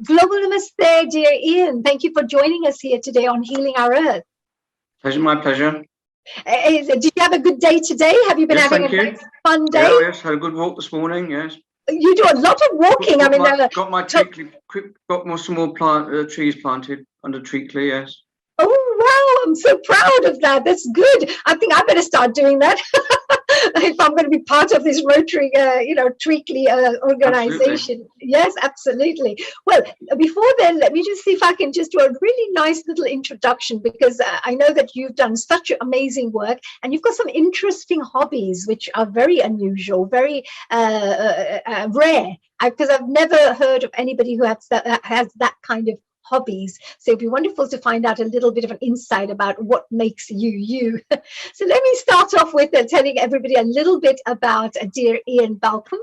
Global Namaste, dear Ian. Thank you for joining us here today on Healing Our Earth. My pleasure. Did you have a good day today? Have you been having a nice, fun day? Yeah, yes, had a good walk this morning, yes. You do a lot of walking. Got some more trees planted under Treacly, yes. Oh, wow, I'm so proud of that. That's good. I think I better start doing that. If I'm going to be part of this Rotary, Treacly organization. Absolutely. Yes, absolutely. Well, before then, let me just see if I can just do a really nice little introduction, because I know that you've done such amazing work and you've got some interesting hobbies, which are very unusual, very rare, because I've never heard of anybody who has that kind of hobbies. So it'd be wonderful to find out a little bit of an insight about what makes you you. So let me start off with telling everybody a little bit about dear Ian Balcombe.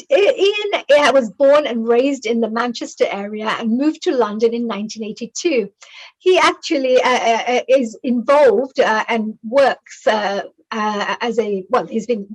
Ian was born and raised in the Manchester area and moved to London in 1982. He actually is involved and works he's been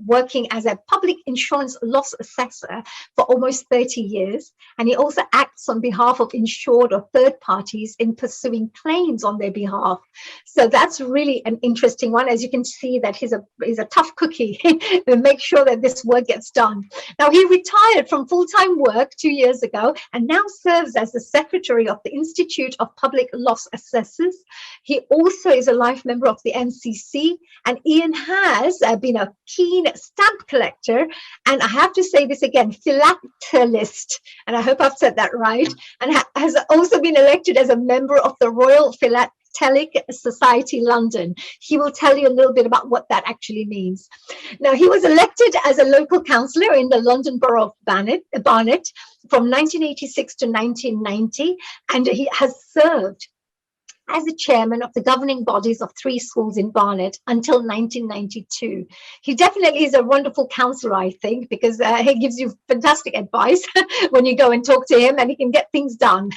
working as a public insurance loss assessor for almost 30 years. And he also acts on behalf of insured or third parties in pursuing claims on their behalf. So that's really an interesting one. As you can see, that he's a tough cookie to make sure that this work gets done. Now, he retired from full-time work 2 years ago and now serves as the secretary of the Institute of Public Loss Assessors. He also is a life member of the NCC. And Ian has been a keen stamp collector, and I have to say this again, philatelist, and I hope I've said that right, and has also been elected as a member of the Royal Philatelic Society London. He will tell you a little bit about what that actually means. Now, he was elected as a local councillor in the London Borough of Barnet from 1986 to 1990, and he has served as the chairman of the governing bodies of 3 schools in Barnet until 1992. He definitely is a wonderful counsellor, I think, because he gives you fantastic advice when you go and talk to him, and he can get things done.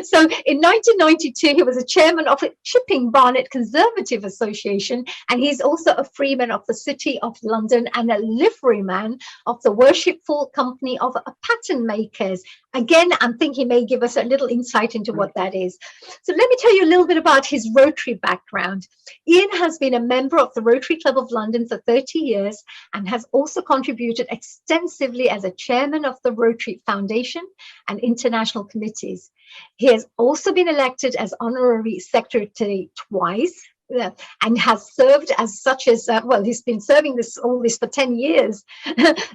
So in 1992, he was a chairman of a Chipping Barnet Conservative Association, and he's also a freeman of the City of London and a liveryman of the Worshipful Company of Pattern Makers. Again, I think he may give us a little insight into what that is. So let me tell you a little bit about his Rotary background. Ian has been a member of the Rotary Club of London for 30 years and has also contributed extensively as a chairman of the Rotary Foundation and international committees. He has also been elected as honorary secretary twice, and has served as such as, he's been serving all this for 10 years.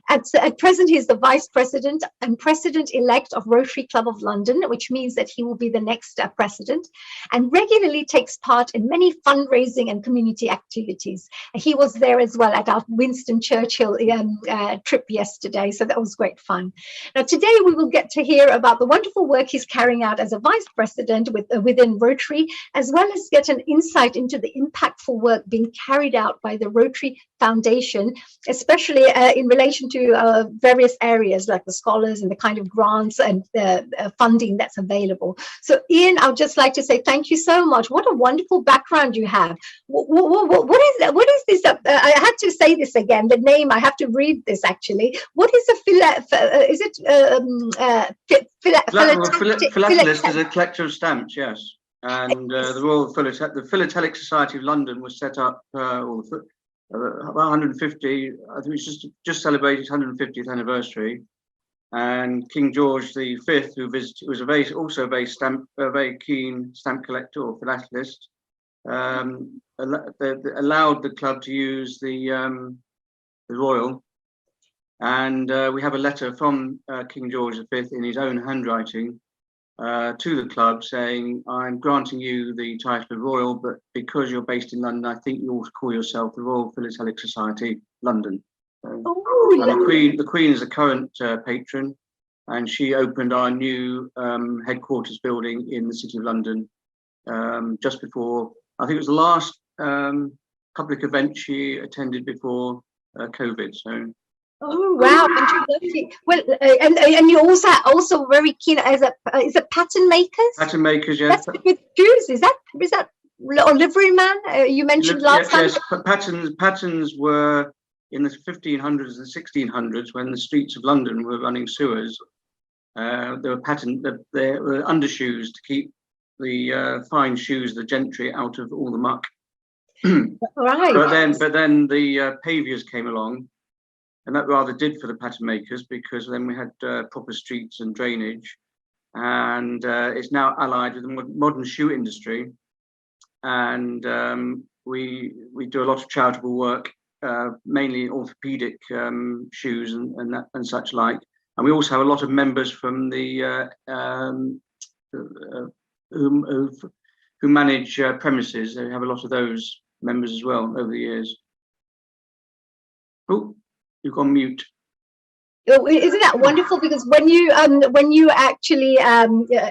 At present, he's the vice president and president-elect of Rotary Club of London, which means that he will be the next president, and regularly takes part in many fundraising and community activities. He was there as well at our Winston Churchill trip yesterday, so that was great fun. Now, today we will get to hear about the wonderful work he's carrying out as a vice president within Rotary, as well as get an insight into the impactful work being carried out by the Rotary Foundation, especially in relation to various areas like the scholars and the kind of grants and funding that's available. So Ian, I would just like to say thank you so much. What a wonderful background you have. What is that? What is this? I had to say this again, the name, I have to read this actually. What is a philatelist is a collector of stamps, yes. And the Philatelic Society of London was set up about 150. I think it's just celebrated its 150th anniversary. And King George V, who visited, was also a very keen stamp collector or philatelist. Allowed the club to use the Royal. And we have a letter from King George V in his own handwriting to the club saying, I'm granting you the title of Royal, but because you're based in London, I think you ought to call yourself the Royal Philatelic Society London. And the Queen is the current patron, and she opened our new headquarters building in the City of London just before, I think it was the last public event she attended before COVID. So. Oh wow! Well, and you're also very keen as is it pattern makers? Pattern makers, yes. That's with shoes. Is that or liveryman? You mentioned last time. Yes, patterns were in the 1500s and 1600s when the streets of London were running sewers. There were undershoes to keep the fine shoes of the gentry out of all the muck. Right. But then the paviours came along, and that rather did for the pattern makers, because then we had proper streets and drainage, and it's now allied with the modern shoe industry, and we do a lot of charitable work, mainly orthopedic shoes and such like, and we also have a lot of members from the who manage premises. They have a lot of those members as well over the years. Oh, you've gone mute. Isn't that wonderful? Because when you actually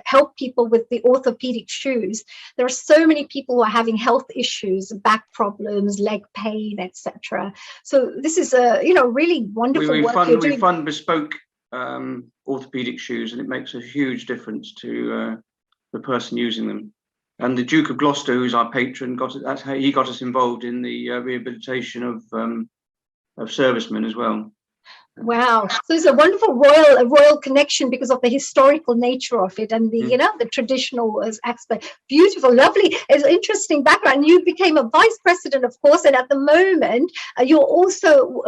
help people with the orthopedic shoes, there are so many people who are having health issues, back problems, leg pain, etc. So this is a really wonderful work you're doing. We fund bespoke orthopedic shoes, and it makes a huge difference to the person using them. And the Duke of Gloucester, who's our patron, that's how he got us involved in the rehabilitation of servicemen as well. Wow, so it's a wonderful royal connection because of the historical nature of it and the the traditional aspect. Beautiful, lovely. It's an interesting background. You became a vice president, of course, and at the moment you also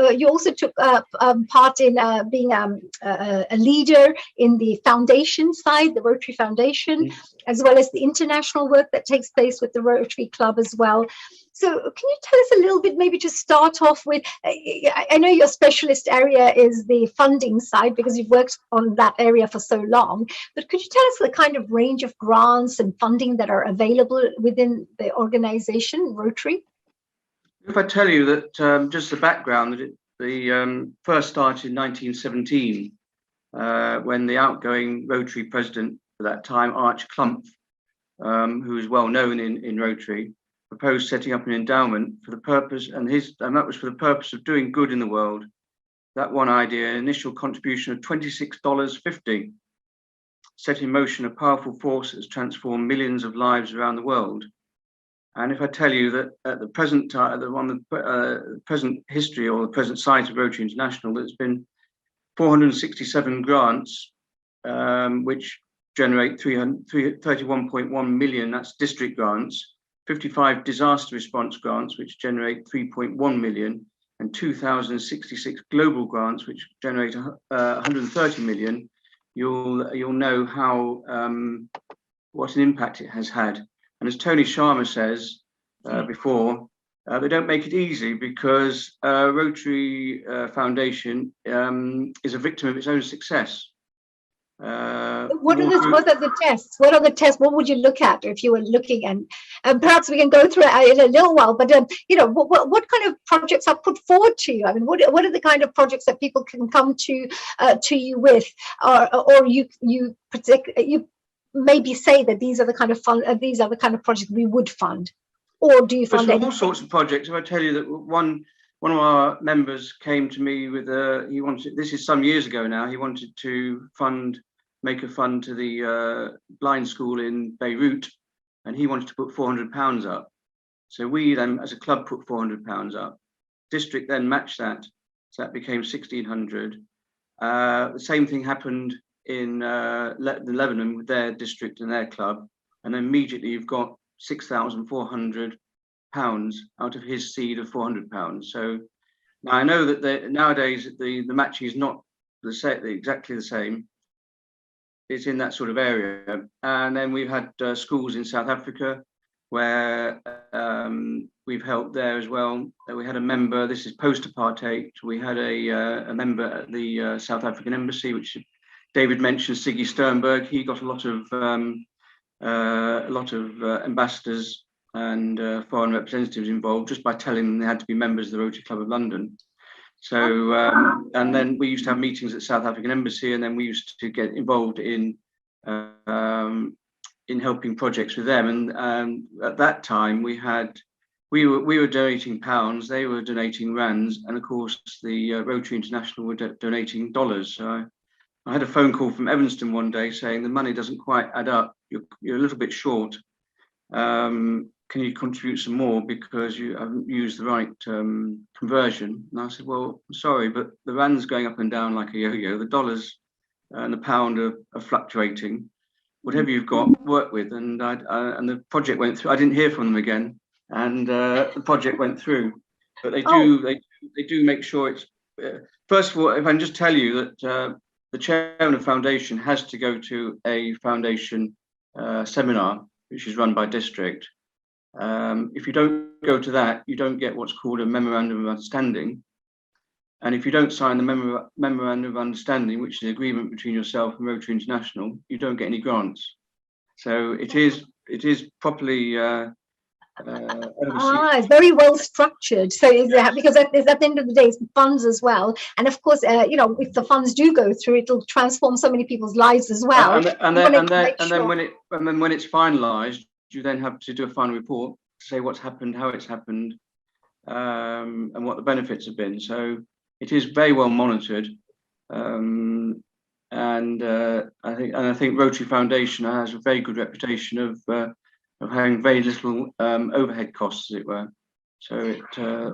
took part in being a leader in the foundation side, the Rotary Foundation, as well as the international work that takes place with the Rotary Club as well. So can you tell us a little bit, maybe to start off with, I know your specialist area is the funding side because you've worked on that area for so long, but could you tell us the kind of range of grants and funding that are available within the organization, Rotary? If I tell you that just the background, that the first started in 1917, when the outgoing Rotary president at that time, Arch Clumph, who is well known in Rotary, proposed setting up an endowment for the purpose, and that was for the purpose of doing good in the world. That one idea, an initial contribution of $26.50, set in motion a powerful force that has transformed millions of lives around the world. And if I tell you that at the present time, the present history or the present size of Rotary International, there's been 467 grants, which generate 31.1 million. That's district grants. 55 disaster response grants, which generate 3.1 million, and 2,066 global grants, which generate 130 million. You'll know how what an impact it has had. And as Tony Sharma says before, they don't make it easy, because Rotary Foundation is a victim of its own success. What are the tests? What are the tests? What would you look at if you were looking? And perhaps we can go through it in a little while. But what kind of projects are put forward to you? I mean, what are the kind of projects that people can come to you with, or you maybe say that these are the kind of projects we would fund, or do you fund all sorts of projects? If I tell you that one of our members came to me with this is some years ago now, he wanted to make a fund to the blind school in Beirut, and he wanted to put £400 up. So we then, as a club, put £400 up. District then matched that, so that became 1,600. The same thing happened in Lebanon with their district and their club, and immediately you've got £6,400 out of his seed of £400. So now I know that nowadays the matching is not exactly the same. It's in that sort of area. And then we've had schools in South Africa where we've helped there as well. We had a member, this is post-apartheid, we had a member at the South African Embassy, which David mentioned, Siggy Sternberg. He got a lot of ambassadors and foreign representatives involved just by telling them they had to be members of the Rotary Club of London. So, and then we used to have meetings at South African Embassy, and then we used to get involved in helping projects with them. And at that time, we were donating pounds, they were donating rands, and of course the Rotary International were donating dollars. So I had a phone call from Evanston one day saying the money doesn't quite add up. You're a little bit short. Can you contribute some more because you haven't used the right conversion? And I said, well, sorry, but the rand's going up and down like a yo-yo. The dollar's and the pound are fluctuating. Whatever you've got, work with. And the project went through. I didn't hear from them again, and the project went through. But they do make sure it's. First of all, if I can just tell you that the chairman of the foundation has to go to a foundation seminar, which is run by district. If you don't go to that, you don't get what's called a memorandum of understanding. And if you don't sign the memorandum of understanding, which is the agreement between yourself and Rotary International, you don't get any grants. So it is properly overseen. It's very well structured. So because at the end of the day, it's the funds as well. And of course, if the funds do go through, it'll transform so many people's lives as well. And then when it's finalised, you then have to do a final report to say what's happened, how it's happened, and what the benefits have been. So it is very well monitored, and I think Rotary Foundation has a very good reputation of having very little overhead costs, as it were. So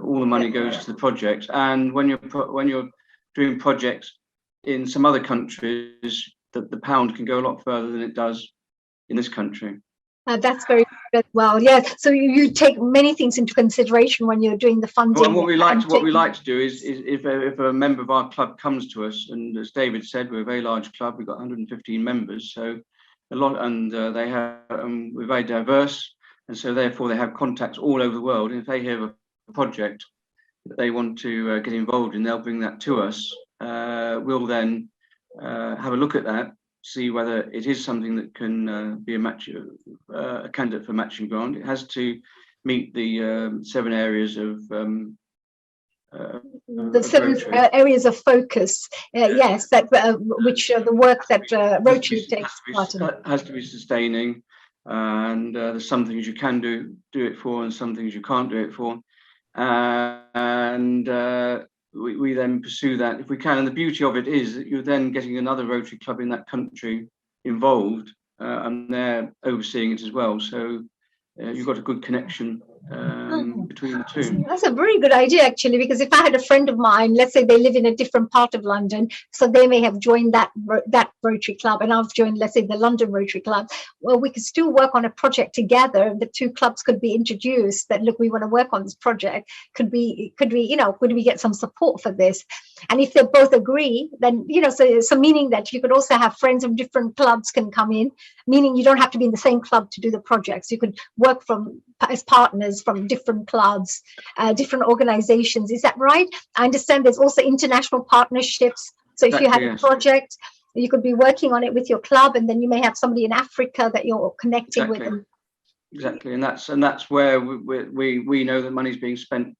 all the money goes to the project. And when you're doing projects in some other countries, the pound can go a lot further than it does in this country. That's very good. Well, yeah. So you take many things into consideration when you're doing the funding. Well, what we like to do is if a member of our club comes to us, and as David said, we're a very large club. We've got 115 members, so a lot, and we're very diverse, and so therefore they have contacts all over the world. And if they hear of a project that they want to get involved in, they'll bring that to us. We'll then have a look at that, see whether it is something that can be a candidate for matching grant. It has to meet the 7 areas of the 7 areas of focus. Yes, that which are the work that Rotary takes part in. Has to be sustaining, and there's some things you can do it for, and some things you can't do it for, and we then pursue that if we can. And the beauty of it is that you're then getting another Rotary club in that country involved, and they're overseeing it as well. So you've got a good connection between the two. That's a very good idea, actually, because if I had a friend of mine, let's say they live in a different part of London, so they may have joined that Rotary club, and I've joined, let's say, the London Rotary Club. Well, we could still work on a project together. The 2 clubs could be introduced. That look, we want to work on this project. Could we get some support for this? And if they both agree, then so meaning that you could also have friends from different clubs can come in. Meaning you don't have to be in the same club to do the projects. You could work as partners from different clubs, different organizations. Is that right? I understand there's also international partnerships. So if you have a project, you could be working on it with your club, and then you may have somebody in Africa that you're connecting with them. Exactly, and that's where we know that money's being spent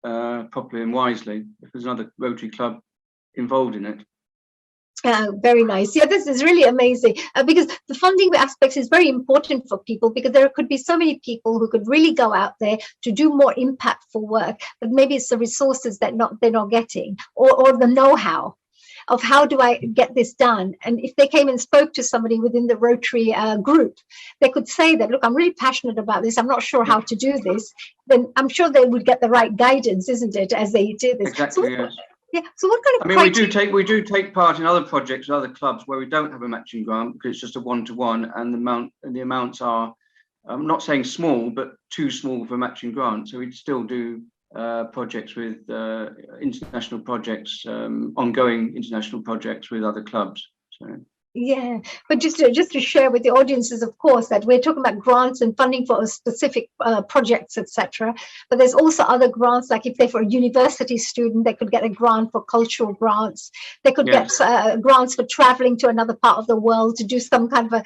properly and wisely if there's another Rotary club involved in it. Very nice. Yeah, this is really amazing because the funding aspect is very important for people, because there could be so many people who could really go out there to do more impactful work, but maybe it's the resources that they're not getting, or the know-how of how do I get this done. And if they came and spoke to somebody within the Rotary group, they could say that, look, I'm really passionate about this. I'm not sure how to do this. Then I'm sure they would get the right guidance, isn't it, as they do this. Exactly. Yes. Yeah. So what kind of? I mean, we do take part in other projects with other clubs where we don't have a matching grant, because it's just a one-to-one, and the amounts are, I'm not saying small, but too small for matching grant. So we'd still do projects with international projects, ongoing international projects with other clubs. So. Yeah, but just to share with the audiences, of course, that we're talking about grants and funding for specific projects, etc. But there's also other grants, like if they're for a university student, they could get a grant for cultural grants. They could get grants for traveling to another part of the world to do some kind of a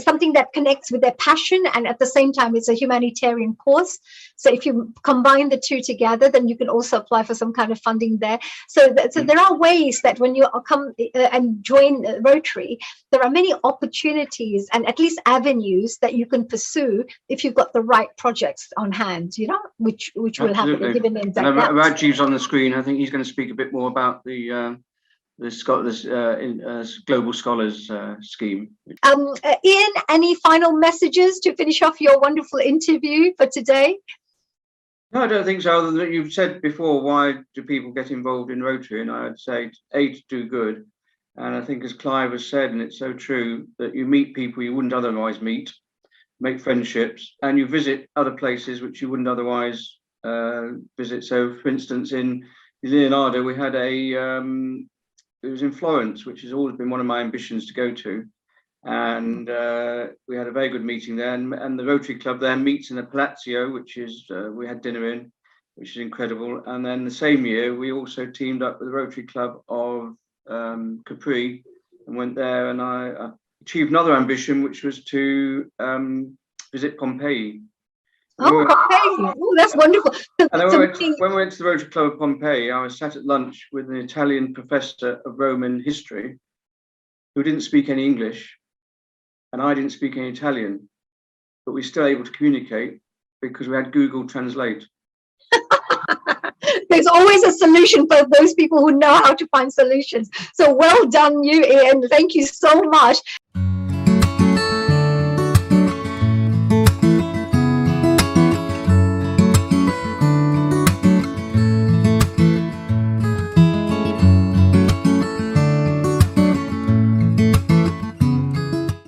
something that connects with their passion, and at the same time it's a humanitarian cause. So if you combine the two together, then you can also apply for some kind of funding there. So there are ways that when you come and join Rotary, there are many opportunities and at least avenues that you can pursue if you've got the right projects on hand, which will have a given in depth. Rajiv's on the screen. I think he's going to speak a bit more about the Global Scholars scheme. Ian, any final messages to finish off your wonderful interview for today? No, I don't think so. Other than you've said before, why do people get involved in Rotary? And I'd say, A, to do good, And I think, as Clive has said, and it's so true, that you meet people you wouldn't otherwise meet, make friendships, and you visit other places which you wouldn't otherwise visit. So, for instance, in Leonardo, we had it was in Florence, which has always been one of my ambitions to go to. And we had a very good meeting there. And the Rotary Club there meets in a Palazzo, which is, we had dinner in, which is incredible. And then the same year, we also teamed up with the Rotary Club of Capri and went there, and I achieved another ambition, which was to visit Pompeii. Oh, Pompeii. Oh, that's wonderful. And then when we went to the Rotary Club of Pompeii, I was sat at lunch with an Italian professor of Roman history who didn't speak any English, and I didn't speak any Italian, but we were still able to communicate because we had Google Translate. There's always a solution for those people who know how to find solutions. So well done, you, Ian. Thank you so much.